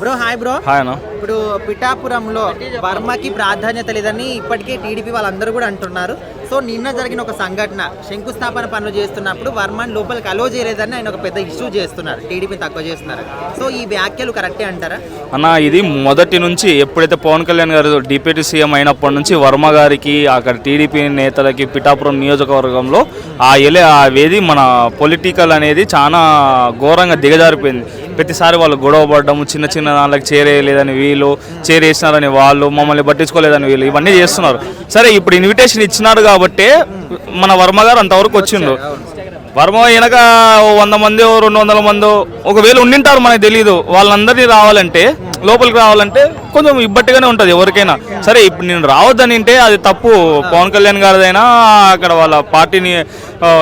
Bro hi bro. Hi అన్న. ఇప్పుడు పిఠాపురంలో వర్మకి ప్రాధాన్యత లేదని ఇప్పటికే టీడీపీ వాళ్ళందరూ కూడా అంటున్నారు. సో నిన్న జరిగిన ఒక సంఘటన, శంకుస్థాపన పనులు చేస్తున్నప్పుడు వర్మని లోపలికి అలో చేయలేదని ఆయన ఒక పెద్ద ఇష్యూ చేస్తున్నారు, టీడీపీ తక్కువ చేస్తున్నారు. సో ఈ వ్యాఖ్యలు కరెక్టే అంటారా అన్న? ఇది మొదటి నుంచి ఎప్పుడైతే పవన్ కళ్యాణ్ గారు డిప్యూటీ సీఎం అయినప్పటి నుంచి వర్మ గారికి అక్కడ టీడీపీ నేతలకి పిఠాపురం నియోజకవర్గంలో ఆ వేది మన పొలిటికల్ అనేది చాలా ఘోరంగా దిగజారిపోయింది. ప్రతిసారి వాళ్ళు గొడవ పడ్డము, చిన్న చిన్న దానికి చేరేయలేదని వీళ్ళు, చేరేసినారని వాళ్ళు, మమ్మల్ని పట్టించుకోలేదని వీళ్ళు, ఇవన్నీ చేస్తున్నారు. సరే, ఇప్పుడు ఇన్విటేషన్ ఇచ్చినారు కాబట్టి మన వర్మ గారు అంతవరకు వచ్చిండు. వర్మ వెనక 100 మంది 200 మంది ఒకవేళ ఉండింటారు, మనకు తెలియదు. వాళ్ళందరినీ రావాలంటే, లోపలికి రావాలంటే కొంచెం ఇబ్బట్టిగానే ఉంటుంది ఎవరికైనా. సరే, ఇప్పుడు నేను రావద్దని అంటే అది తప్పు, పవన్ కళ్యాణ్ గారిదైనా అక్కడ వాళ్ళ పార్టీని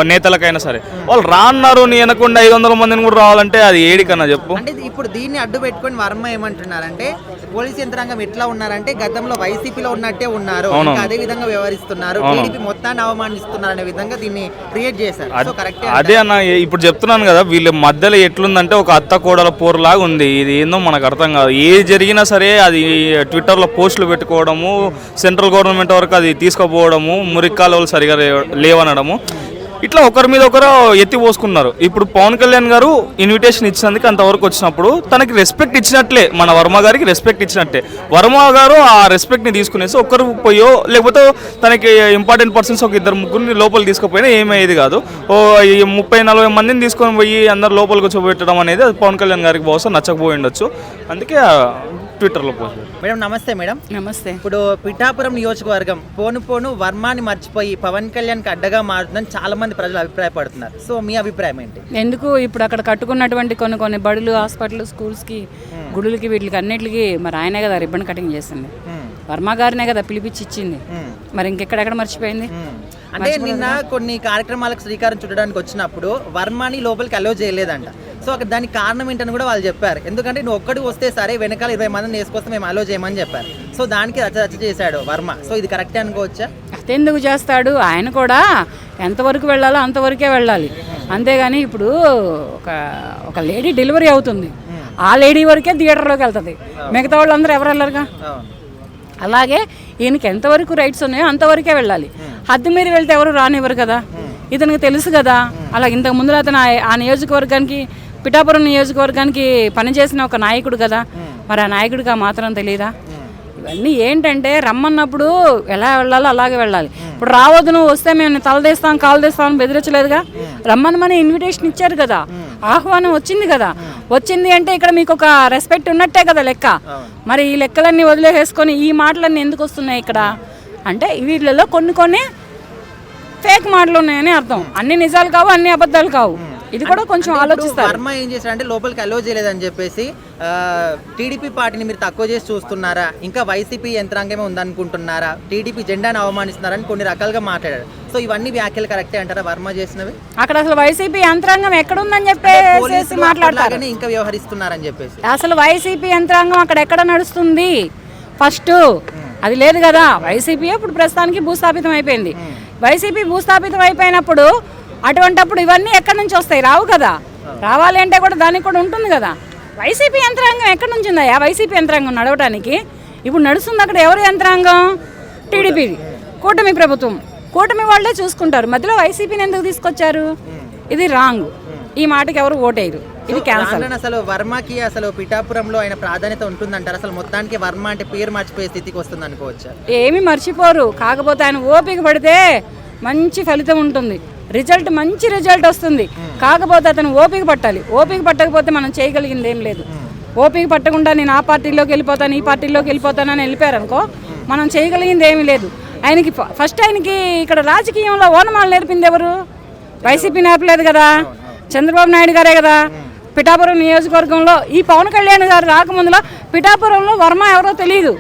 నేతలకైనా సరే. వాళ్ళు రాన్నారు, నీ వెనకుండా 500 మందిని కూడా రావాలంటే అది ఏడికన్నా చెప్పు. అంటే ఇప్పుడు దీన్ని అడ్డు పెట్టుకొని వర్మ ఏమంటున్నారంటే, పోలీస్ యంత్రాంగం ఎట్లా ఉన్నారంటే గతంలో వైసీపీలో ఉన్నట్టే ఉన్నారు, అదే విధంగా వ్యవహరిస్తున్నారు, టీడీపీ మొత్తాన్ని అవమానిస్తున్నారు అనే విధంగా దీన్ని క్రియేట్ చేశారు. అదే అన్న, ఇప్పుడు చెప్తున్నాను కదా, వీళ్ళ మధ్యలో ఎట్లుందంటే ఒక అత్త కోడల పోరులాగా ఉంది. ఇది ఏందో మనకు అర్థం కాదు. ఏది జరిగినా సరే అది ట్విట్టర్లో పోస్టులు పెట్టుకోవడము, సెంట్రల్ గవర్నమెంట్ వరకు అది తీసుకుపోవడము, మురిక్కాలు సరిగా లేవనడము, ఇట్లా ఒకరి మీద ఒకరు ఎత్తి పోసుకున్నారు. ఇప్పుడు పవన్ కళ్యాణ్ గారు ఇన్విటేషన్ ఇచ్చినందుకు అంతవరకు వచ్చినప్పుడు తనకి రెస్పెక్ట్ ఇచ్చినట్లే, మన వర్మ గారికి రెస్పెక్ట్ ఇచ్చినట్టే. వర్మ గారు ఆ రెస్పెక్ట్ని తీసుకునేసి ఒక్కరు పోయో లేకపోతే తనకి ఇంపార్టెంట్ పర్సన్స్ ఒక 2-3 లోపలికి తీసుకుపోయినా ఏమయ్యేది కాదు. 30-40 మందిని తీసుకొని పోయి అందరు లోపలికి వచ్చి అనేది అది పవన్ కళ్యాణ్ గారికి బహుశా నచ్చకపోయి ఉండొచ్చు. అందుకే ట్విట్టర్లో పోస్ట్. మేడం నమస్తే. మేడం నమస్తే. ఇప్పుడు పిఠాపురం నియోజకవర్గం పోను వర్మాని మర్చిపోయి పవన్ కళ్యాణ్కి అడ్డగా మారుతుందని చాలా మంది ప్రజలు అభిప్రాయపడుతున్నారు. సో మీ అభిప్రాయం ఏంటి? ఎందుకు ఇప్పుడు అక్కడ కట్టుకున్నటువంటి కొన్ని బడులు, హాస్పిటల్, స్కూల్స్కి, గుడులకి, వీటికి అన్నిటికి మరి ఆయనే కదా రిబ్బన్ కటింగ్ చేసింది, వర్మ గారినే కదా పిలిపించి ఇచ్చింది. మరి ఇంకెక్కడెక్కడ మర్చిపోయింది? అంటే నిన్న కొన్ని కార్యక్రమాలకు శ్రీకారం చుట్టడానికి వచ్చినప్పుడు వర్మని లోపలికి అలో చేయలేదంట. సో అక్కడ దానికి కారణం ఏంటని కూడా వాళ్ళు చెప్పారు. ఎందుకంటే నువ్వు ఒక్కడి వస్తే సరే, వెనకాల 20 మందిని వేసుకొస్తే మేము అలో చేయమని చెప్పారు. సో దానికి రచ్చ చేశాడు వర్మ. సో ఇది కరెక్టే అనుకోవచ్చా? అదెందుకు చేస్తాడు? ఆయన కూడా ఎంతవరకు వెళ్ళాలో అంతవరకే వెళ్ళాలి. అంతేగాని ఇప్పుడు ఒక లేడీ డెలివరీ అవుతుంది, ఆ లేడీ వరకే థియేటర్లోకి వెళ్తుంది, మిగతా వాళ్ళందరూ ఎవరు వెళ్ళరుగా. అలాగే ఈయనకి ఎంతవరకు రైట్స్ ఉన్నాయో అంతవరకే వెళ్ళాలి. హద్దు మీరు వెళ్తే ఎవరు రానివ్వరు కదా. ఇతనికి తెలుసు కదా. అలా ఇంతకు ముందు అతను ఆ నియోజకవర్గానికి, పిఠాపురం నియోజకవర్గానికి పనిచేసిన ఒక నాయకుడు కదా. మరి ఆ నాయకుడికి ఆ మాత్రం తెలియదా? ఇవన్నీ ఏంటంటే రమ్మన్నప్పుడు ఎలా వెళ్ళాలో అలాగే వెళ్ళాలి. ఇప్పుడు రావద్దు, నువ్వు వస్తే మేము తలదేస్తాం కాలు తీస్తాం అని బెదిరించలేదుగా. రమ్మని మన ఇన్విటేషన్ ఇచ్చారు కదా, ఆహ్వానం వచ్చింది కదా. వచ్చింది అంటే ఇక్కడ మీకు ఒక రెస్పెక్ట్ ఉన్నట్టే కదా లెక్క. మరి ఈ లెక్కలన్నీ వదిలేసుకొని ఈ మాటలన్నీ ఎందుకు వస్తున్నాయి ఇక్కడ అంటే, వీళ్ళలో కొన్ని ఫేక్ మాటలు ఉన్నాయని అర్థం. అన్ని నిజాలు కావు, అన్ని అబద్ధాలు కావు. ఇది కూడా కొంచెం ఆలోచిస్తారు. వర్మ ఏం చేశారంటే లోపలికి అలో చేయలేదని చెప్పేసి టీడీపీ పార్టీని మీరు తక్కువ చేసి చూస్తున్నారా, ఇంకా వైసీపీ యంత్రాంగమే ఉందనుకుంటున్నారా, టీడీపీ జెండాను అవమానిస్తున్నారని కొన్ని రకాలుగా మాట్లాడారు. సో ఇవన్నీ వ్యాఖ్యలు కరెక్టే అంటారా వర్మ చేసినవి? అక్కడ అసలు వైసీపీ యంత్రాంగం ఎక్కడుందని చెప్పేసి మాట్లాడతారు, ఇంకా వ్యవహరిస్తున్నారని చెప్పేసి. అసలు వైసీపీ యంత్రాంగం అక్కడ ఎక్కడ నడుస్తుంది? ఫస్ట్ అది లేదు కదా. వైసీపీ ఇప్పుడు ప్రస్తుతానికి భూస్థాపితం అయిపోయింది. వైసీపీ భూస్థాపితం అయిపోయినప్పుడు అటువంటప్పుడు ఇవన్నీ ఎక్కడి నుంచి వస్తాయి? రావు కదా. రావాలి అంటే కూడా దానికి కూడా ఉంటుంది కదా. వైసీపీ యంత్రాంగం ఎక్కడి నుంచి ఉందా? వైసీపీ యంత్రాంగం నడవడానికి ఇప్పుడు నడుస్తుంది అక్కడ ఎవరు యంత్రాంగం? టీడీపీ, కూటమి ప్రభుత్వం. కూటమి వాళ్ళే చూసుకుంటారు, మధ్యలో వైసీపీని ఎందుకు తీసుకొచ్చారు? ఇది రాంగ్. ఈ మాటకి ఎవరు ఓటేయరు, ఇది క్యాన్సల్. అసలు వర్మకి అసలు పిఠాపురంలో ఆయన ప్రాధాన్యత ఉంటుందంటారు? అసలు మొత్తానికి వర్మ అంటే పేరు మర్చిపోయే స్థితికి వస్తుంది అనుకోవచ్చా? ఏమి మర్చిపోరు. కాకపోతే ఆయన ఓపిక పడితే మంచి ఫలితం ఉంటుంది, మంచి రిజల్ట్ వస్తుంది. కాకపోతే అతను ఓపిక పట్టాలి. ఓపిక పట్టకపోతే మనం చేయగలిగింది ఏం లేదు. ఓపిక పట్టకుండా నేను ఆ పార్టీలోకి వెళ్ళిపోతాను, ఈ పార్టీలోకి వెళ్ళిపోతానని వెళ్ళిపోయారనుకో, మనం చేయగలిగింది ఏమీ లేదు. ఆయనకి ఫస్ట్ ఇక్కడ రాజకీయంలో ఓనమాలు నేర్పింది ఎవరు? వైసీపీ నేర్పలేదు కదా, చంద్రబాబు నాయుడు గారే కదా. పిఠాపురం నియోజకవర్గంలో ఈ పవన్ కళ్యాణ్ గారు రాకముందులో పిఠాపురంలో వర్మ ఎవరో తెలియదు.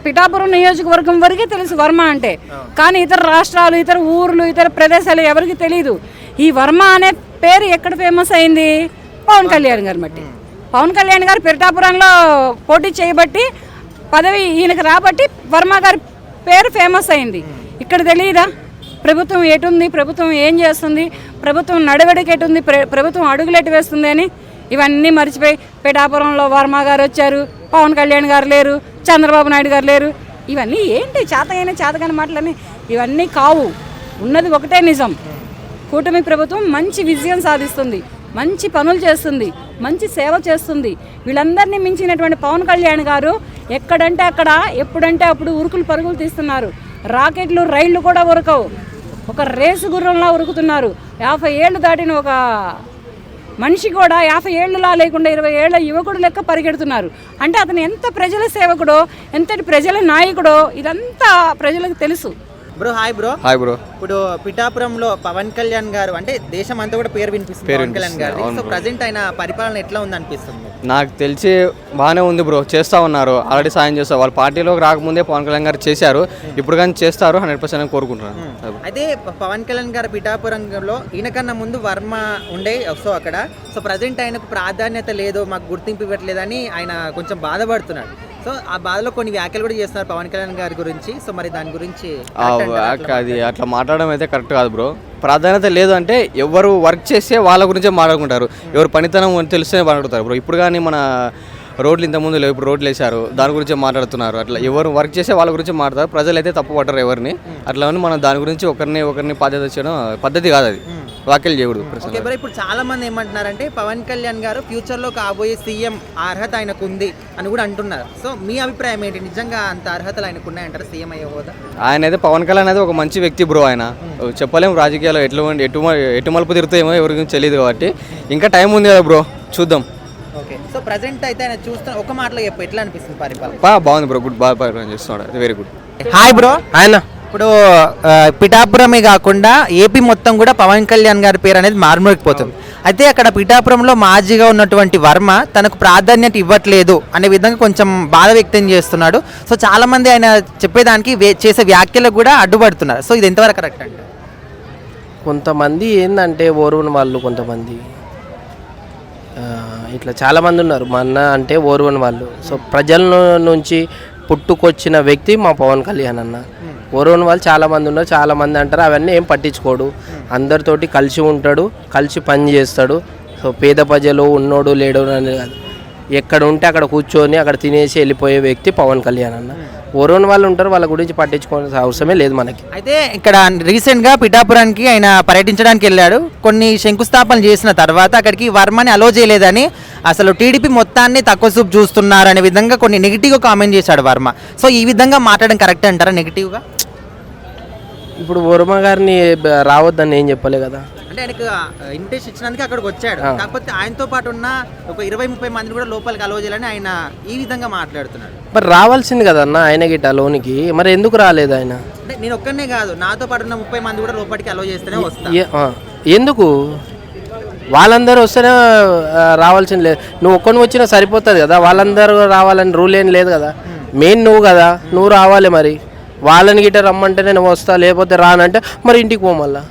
పిఠాపురం నియోజకవర్గం వరకే తెలుసు వర్మ అంటే. కానీ ఇతర రాష్ట్రాలు, ఇతర ఊర్లు, ఇతర ప్రదేశాలు ఎవరికి తెలియదు. ఈ వర్మ అనే పేరు ఎక్కడ ఫేమస్ అయింది? పవన్ కళ్యాణ్ గారు బట్టి. పవన్ కళ్యాణ్ గారు పిఠాపురంలో పోటీ చేయబట్టి, పదవి ఈయనకు రాబట్టి వర్మ గారి పేరు ఫేమస్ అయింది. ఇక్కడ తెలియదా ప్రభుత్వం ఎటుంది, ప్రభుత్వం ఏం చేస్తుంది, ప్రభుత్వం నడవడికి ఎటుంది, ప్రభుత్వం అడుగులు ఎటు వేస్తుంది అని? ఇవన్నీ మర్చిపోయి పిఠాపురంలో వర్మ గారు వచ్చారు, పవన్ కళ్యాణ్ గారు లేరు, చంద్రబాబు నాయుడు గారు లేరు. ఇవన్నీ ఏంటి చేతగాని మాటలని? ఇవన్నీ కావు. ఉన్నది ఒకటే నిజం. కూటమి ప్రభుత్వం మంచి విజయం సాధిస్తుంది, మంచి పనులు చేస్తుంది, మంచి సేవ చేస్తుంది. వీళ్ళందరినీ మించినటువంటి పవన్ కళ్యాణ్ గారు ఎక్కడంటే అక్కడ ఎప్పుడంటే అప్పుడు ఉరుకులు పరుగులు తీస్తున్నారు. రాకెట్లు రైళ్లు కూడా ఉరకవు, ఒక రేసు గుర్రంలా ఉరుకుతున్నారు. 50 ఏళ్ళు దాటిన ఒక మనిషి కూడా 50 ఏళ్ళులా లేకుండా 20 ఏళ్ల యువకుడు లెక్క పరిగెడుతున్నారు. అంటే అతను ఎంత ప్రజల సేవకుడో, ఎంతటి ప్రజల నాయకుడో ఇదంతా ప్రజలకు తెలుసు. Bro hi bro. Hi bro. ఇప్పుడు పిఠాపురంలో పవన్ కళ్యాణ్ గారు అంటే దేశం అంతా కూడా పేరు వినిపిస్తుంది పవన్ కళ్యాణ్ గారు. సో ప్రజెంట్ ఆయన పరిపాలన ఎట్లా ఉంది అనిపిస్తుంది? నాకు తెలిసి బాగానే ఉంది బ్రో. చేస్తూ ఉన్నారు, ఆల్రెడీ సాయం చేస్తారు. వాళ్ళ పార్టీలోకి రాకముందే పవన్ కళ్యాణ్ గారు చేశారు, ఇప్పుడు కానీ చేస్తారు 100% కోరుకుంటున్నాను. అయితే పవన్ కళ్యాణ్ గారు పిఠాపురంలో ఈయనకన్నా ముందు వర్మ ఉండే. సో అక్కడ సో ప్రజెంట్ ఆయనకు ప్రాధాన్యత లేదు, మాకు గుర్తింపు ఇవ్వట్లేదని ఆయన కొంచెం బాధపడుతున్నాడు. సో ఆ బాధలో కొన్ని వ్యాఖ్యలు కూడా చేస్తున్నారు పవన్ కళ్యాణ్ గారి గురించి. సో మరి దాని గురించి అది అట్లా మాట్లాడడం అయితే కరెక్ట్ కాదు బ్రో. ప్రాధాన్యత లేదు అంటే ఎవరు వర్క్ చేస్తే వాళ్ళ గురించే మాట్లాడుకుంటారు, ఎవరు పనితనం తెలిస్తే మాట్లాడుతారు బ్రో. ఇప్పుడు కానీ మన రోడ్లు ఇంతకుముందు లేవు, ఇప్పుడు రోడ్లు వేశారు, దాని గురించి మాట్లాడుతున్నారు. అట్లా ఎవరు వర్క్ చేసే వాళ్ళ గురించి మాట్లాడతారు. ప్రజలు అయితే తప్పు పట్టరు ఎవరిని. అట్లా మనం దాని గురించి ఒకరిని బాధ్యత చేయడం పద్ధతి కాదు, అది వ్యాఖ్యలు చేయకూడదు. ఇప్పుడు చాలా మంది ఏమంటున్నారంటే పవన్ కళ్యాణ్ గారు ఫ్యూచర్ లో కాబోయే సీఎం అర్హత ఆయనకు ఉంది అని కూడా అంటున్నారు. సో మీ అభిప్రాయం ఏంటి? నిజంగా అంత అర్హతలు ఆయనకు ఉన్నాయంటారు సీఎం అయ్యే హోదా? ఆయన అయితే పవన్ కళ్యాణ్ అయితే ఒక మంచి వ్యక్తి బ్రో. ఆయన చెప్పలేము రాజకీయాల్లో ఎటు మలుపు తిరుగుతాయేమో ఎవరి గురించి తెలియదు, కాబట్టి ఇంకా టైం ఉంది కదా బ్రో, చూద్దాం. ఓకే. సో ప్రజెంట్ అయితే ఆయన చూస్తున్న ఒక మాటలో చెప్పు, ఎట్లా అనిపిస్తుంది పరిపాలన? బాగుంది బ్రో, గుడ్, బాగా పరిపాలన చేస్తున్నాడు, అది వెరీ గుడ్. Hi bro. ఆయన ఇప్పుడు పిఠాపురమే కాకుండా ఏపీ మొత్తం కూడా పవన్ కళ్యాణ్ గారి పేరు అనేది మారుమోగిపోతుంది. అయితే అక్కడ పిఠాపురంలో మాజీగా ఉన్నటువంటి వర్మ తనకు ప్రాధాన్యత ఇవ్వట్లేదు అనే విధంగా కొంచెం బాధ వ్యక్తం చేస్తున్నాడు. సో చాలా మంది ఆయన చెప్పేదానికి చేసే వ్యాఖ్యలకు కూడా అడ్డుపడుతున్నారు. సో ఇది ఎంతవరకు కరెక్ట్ అండి? కొంతమంది ఏంటంటే ఓర్వని వాళ్ళు, కొంతమంది ఇట్లా చాలామంది ఉన్నారు. మా అన్న అంటే ఓర్వని వాళ్ళు. సో ప్రజల నుంచి పుట్టుకొచ్చిన వ్యక్తి మా పవన్ కళ్యాణ్ అన్న. ఓర్వని వాళ్ళు చాలామంది ఉన్నారు, చాలామంది అంటారు, అవన్నీ ఏం పట్టించుకోడు. అందరితోటి కలిసి ఉంటాడు, కలిసి పని చేస్తాడు. సో పేద ప్రజలు ఉన్నోడు లేడు అని కాదు, ఎక్కడ ఉంటే అక్కడ కూర్చొని అక్కడ తినేసి వెళ్ళిపోయే వ్యక్తి పవన్ కళ్యాణ్ అన్న. ఓరోని వాళ్ళు ఉంటారు, వాళ్ళ గురించి పట్టించుకోవాల్సిన అవసరమే లేదు మనకి. అయితే ఇక్కడ రీసెంట్గా పిఠాపురానికి ఆయన పర్యటించడానికి వెళ్ళాడు. కొన్ని శంకుస్థాపనలు చేసిన తర్వాత అక్కడికి వర్మని అలో చేయలేదని అసలు టీడీపీ మొత్తాన్ని తక్కువ చూపు చూస్తున్నారు అనే విధంగా కొన్ని నెగిటివ్గా కామెంట్ చేశాడు వర్మ. సో ఈ విధంగా మాట్లాడడం కరెక్ట్ అంటారా నెగిటివ్గా? ఇప్పుడు వర్మ గారిని రావద్దని ఏం చెప్పలే కదా, అంటే ఆయనకు ఇన్విటేషన్ ఇచ్చినందుకు అక్కడికి వచ్చాడు. కాకపోతే ఆయనతో పాటు ఉన్న ఒక 20-30 మందిని కూడా లోపలికి అలో చేయాలని ఆయన ఈ విధంగా మాట్లాడుతున్నాడు. మరి రావాల్సింది కదన్న ఆయన గిట్ట లోనికి, మరి ఎందుకు రాలేదు ఆయన? అంటే నేను ఒక్కనే కాదు, నాతో పాటు ఉన్న 30 మంది కూడా లోపలికి అలో చేస్తేనే వస్తా. ఎందుకు? వాళ్ళందరూ వస్తేనే రావాల్సింది లేదు, నువ్వు ఒక్కడిని వచ్చినా సరిపోతుంది కదా. వాళ్ళందరూ రావాలని రూల్ ఏం లేదు కదా, మెయిన్ నువ్వు కదా, నువ్వు రావాలి. మరి వాళ్ళని గిట్ట రమ్మంటేనే నువ్వు వస్తా, లేకపోతే రానంటే మరి ఇంటికి పో. మళ్ళా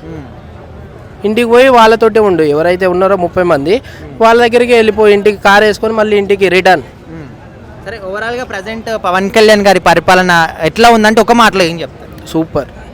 ఇంటికి పోయి వాళ్ళతోటే ఉండు, ఎవరైతే ఉన్నారో 30 మంది వాళ్ళ దగ్గరికి వెళ్ళిపోయి ఇంటికి కార్ వేసుకొని మళ్ళీ ఇంటికి రిటర్న్. సరే, ఓవరాల్గా ప్రజెంట్ పవన్ కళ్యాణ్ గారి పరిపాలన ఎట్లా ఉందంటే ఒక మాటలో ఏం చెప్తారు? సూపర్.